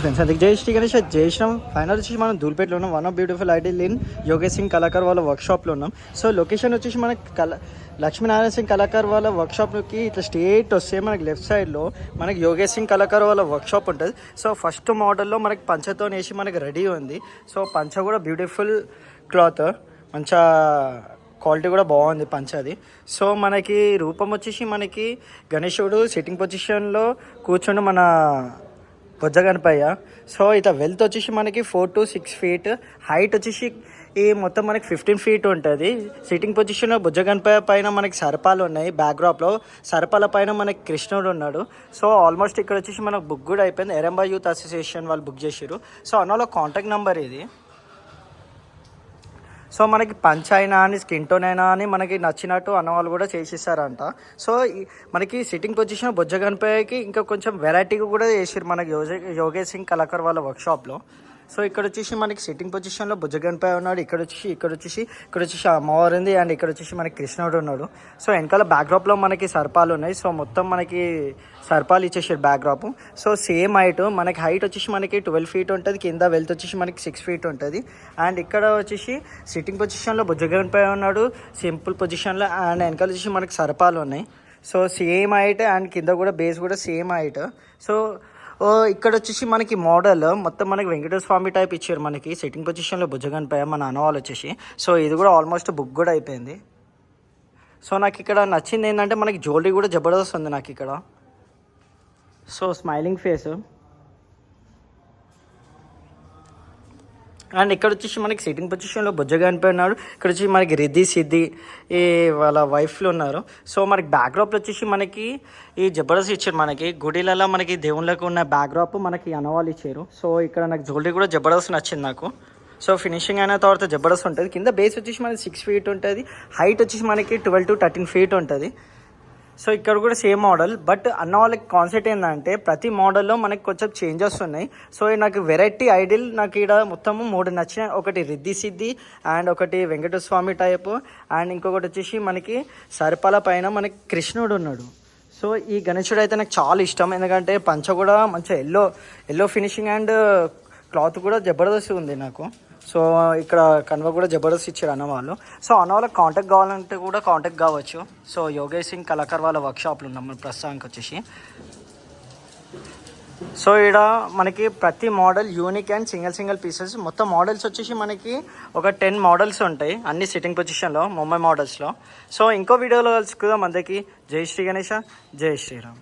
Friends అందుకే జై శ్రీ గణేష్ జై శ్రీరామ్. ఫైనల్ వచ్చేసి మనం ధూల్పేటలో ఉన్నాం. One of beautiful ideal in Yogesh Singh Kalakar వాళ్ళ వర్క్షాప్లో ఉన్నాం. సో లొకేషన్ వచ్చేసి మనకి లక్ష్మీనారాయణ సింగ్ కళాకార్ వాళ్ళ వర్క్షాప్కి ఇట్లా స్ట్రేట్ వస్తే మనకి లెఫ్ట్ సైడ్లో మనకి యోగేష్ సింగ్ కళాకార్ వాళ్ళ వర్క్షాప్ ఉంటుంది. సో ఫస్ట్ మోడల్లో మనకి పంచతో వేసి మనకి రెడీ ఉంది. సో పంచ కూడా బ్యూటిఫుల్ క్లాత్, మంచిగా క్వాలిటీ కూడా బాగుంది పంచది. సో మనకి రూపం వచ్చేసి మనకి గణేశుడు సిట్టింగ్ పొజిషన్లో కూర్చొని మన బొజ్జ గణపయ్య. సో ఇట్లా వెల్త్ వచ్చేసి మనకి 4 to 6 feet, హైట్ వచ్చేసి ఈ మొత్తం మనకి 15 feet ఉంటుంది. సిట్టింగ్ పొజిషన్లో బొజ్జ గణపయ్య పైన మనకి సర్పాలు ఉన్నాయి. బ్యాక్డ్రాప్లో సర్పాల పైన మనకి కృష్ణుడు ఉన్నాడు. సో ఆల్మోస్ట్ ఇక్కడ వచ్చేసి మనకు బుక్ కూడా అయిపోయింది. ఎరంబా యూత్ అసోసియేషన్ వాళ్ళు బుక్ చేసారు. సో అన్నలో కాంటాక్ట్ నెంబర్ ఇది. సో మనకి పంచ్ అయినా అని స్కిన్ టోన్ అయినా అని మనకి నచ్చినట్టు అన్న వాళ్ళు కూడా చేసిస్తారంట. సో మనకి సిట్టింగ్ పొజిషన్ బొజ్జ గణపయ్యకి ఇంకా కొంచెం వెరైటీగా కూడా చేసారు మనకి యోగేష్ సింగ్ కళాకార్ వాళ్ళ వర్క్షాప్లో. సో ఇక్కడ వచ్చేసి మనకి సిట్టింగ్ పొజిషన్లో బొజ్జ గణపయ్య ఉన్నాడు. ఇక్కడ వచ్చేసి అమ్మవారు ఉంది. అండ్ ఇక్కడ వచ్చేసి మనకి కృష్ణుడు ఉన్నాడు. సో వెనకాల బ్యాక్డ్రాప్లో మనకి సర్పాలు ఉన్నాయి. సో మొత్తం మనకి సర్పాలు ఇచ్చేసారు బ్యాక్డ్రాప్. సో సేమ్ హైట్ మనకి హైట్ వచ్చేసి మనకి 12 feet ఉంటుంది. కింద వెల్త్ వచ్చేసి మనకి 6 feet ఉంటుంది. అండ్ ఇక్కడ వచ్చేసి సిట్టింగ్ పొజిషన్లో బొజ్జ గణపయ్య ఉన్నాడు సింపుల్ పొజిషన్లో. అండ్ వెనకాల వచ్చేసి మనకి సర్పాలు ఉన్నాయి. సో సేమ్ హైట్ అండ్ కింద కూడా బేస్ కూడా సేమ్ హైట్. సో ఇక్కడ వచ్చేసి మనకి మోడల్ మొత్తం మనకి వెంకటేశ్వర స్వామి టైప్ ఇచ్చారు మనకి సిట్టింగ్ పొజిషన్లో బొజ్జ గణపయ్య మన అన్న వాళ్ళు వచ్చేసి. సో ఇది కూడా ఆల్మోస్ట్ బుక్ కూడా అయిపోయింది. సో నాకు ఇక్కడ నచ్చింది ఏంటంటే మనకి జ్యువెలరీ కూడా జబర్దస్త్ ఉంది నాకు ఇక్కడ. So smiling face. అండ్ ఇక్కడ వచ్చేసి మనకి సిట్టింగ్ పొజిషన్లో బొజ్జ గణపయ్య ఉన్నాడు. ఇక్కడ వచ్చి మనకి రిద్ధి సిద్ధి ఈ వాళ్ళ వైఫ్లు ఉన్నారు. సో మనకి బ్యాక్డ్రాప్లో వచ్చేసి మనకి ఈ జబర్దస్త్ ఇచ్చారు. మనకి గుడిలలో మనకి దేవుళ్ళకు ఉన్న బ్యాక్డ్రాప్ మనకి అనవాళ్ళు ఇచ్చారు. సో ఇక్కడ నాకు జ్యువెలరీ కూడా జబర్దస్త్ నచ్చింది నాకు. సో ఫినిషింగ్ అయిన తర్వాత జబర్దస్త్ ఉంటుంది. కింద బేస్ వచ్చేసి మనకి 6 feet ఉంటుంది. హైట్ వచ్చేసి మనకి 12 to 13 feet ఉంటుంది. సో ఇక్కడ కూడా సేమ్ మోడల్. బట్ అన్న వాళ్ళకి కాన్సెప్ట్ ఏంటంటే ప్రతి మోడల్లో మనకి కొంచెం చేంజెస్ ఉన్నాయి. సో నాకు వెరైటీ ఐడియల్ నాకు ఇక్కడ మొత్తము 3 నచ్చినాయి. ఒకటి రిద్ధి సిద్ధి అండ్ ఒకటి వెంకటేశ్వర స్వామి టైపు అండ్ ఇంకొకటి వచ్చేసి మనకి సర్పాల పైన మనకి కృష్ణుడు ఉన్నాడు. సో ఈ గణేశుడు అయితే నాకు చాలా ఇష్టం. ఎందుకంటే పంచ కూడా మంచిగా ఎల్లో ఫినిషింగ్ అండ్ క్లాత్ కూడా జబర్దస్త్ ఉంది నాకు. సో ఇక్కడ కన్వ కూడా జబర్దస్త్ ఇచ్చారు అన్న వాళ్ళు. సో అన్న వాళ్ళకి కాంటాక్ట్ కావాలంటే కూడా కాంటాక్ట్ కావచ్చు. సో యోగేష్ సింగ్ కళాకార్ వాళ్ళ వర్క్షాప్లో ఉన్నాం మన ప్రస్తుతానికి వచ్చేసి. సో ఇక్కడ మనకి ప్రతి model unique and single pieces. మొత్తం మోడల్స్ వచ్చేసి మనకి ఒక 10 మోడల్స్ ఉంటాయి అన్ని సిట్టింగ్ పొజిషన్లో ముంబై మోడల్స్లో. సో ఇంకో వీడియోలో కలుసుకుందాం. అందరికీ జై శ్రీ గణేష, జై శ్రీరామ్.